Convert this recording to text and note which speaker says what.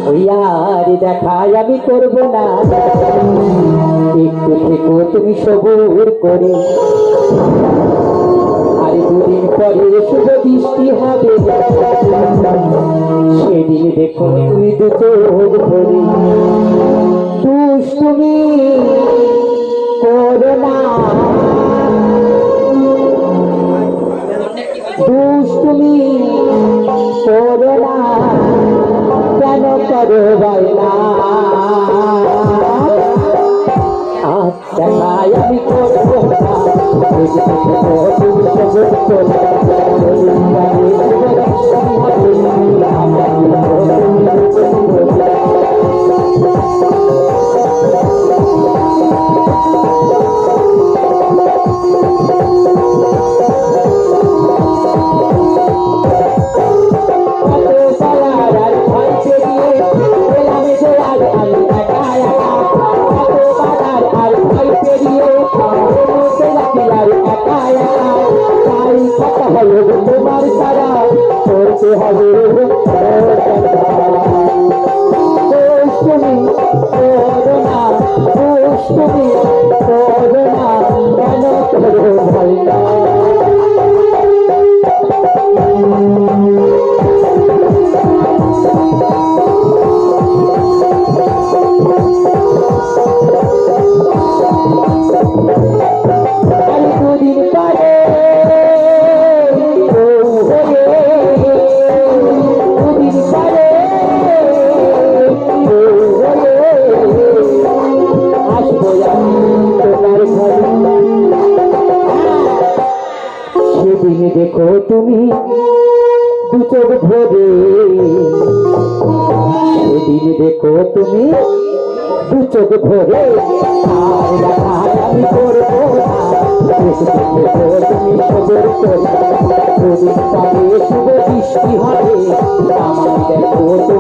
Speaker 1: ওই আর দেখায় আমি করব না, একটু থেকো তুমি সবুর করে। আর দুদিন পরে শুভ বৃষ্টি হবে, সেদিন দেখো তুমি দু চোখ ভরে। দুষ্টুমি করো না, দুষ্টুমি করো না, কেন করো বাইনা? দেখায় আমি করবো না, তুমি সবুর করে। তোমার সারা করতে হবে দুষ্টুমি করো না, দুষ্টুমি করো না, কেন করো ভাই না? দুদিন পরে সেদিন দেখো তুমি দু চোখ ভরে, সেদিন দেখো তুমি দু চোখ ভরে। আর দেখায় আমি করবো না, তুমি সবুর করে। দুদিন পরে শুভ বৃষ্টি হবে, আমার দেখো তুমি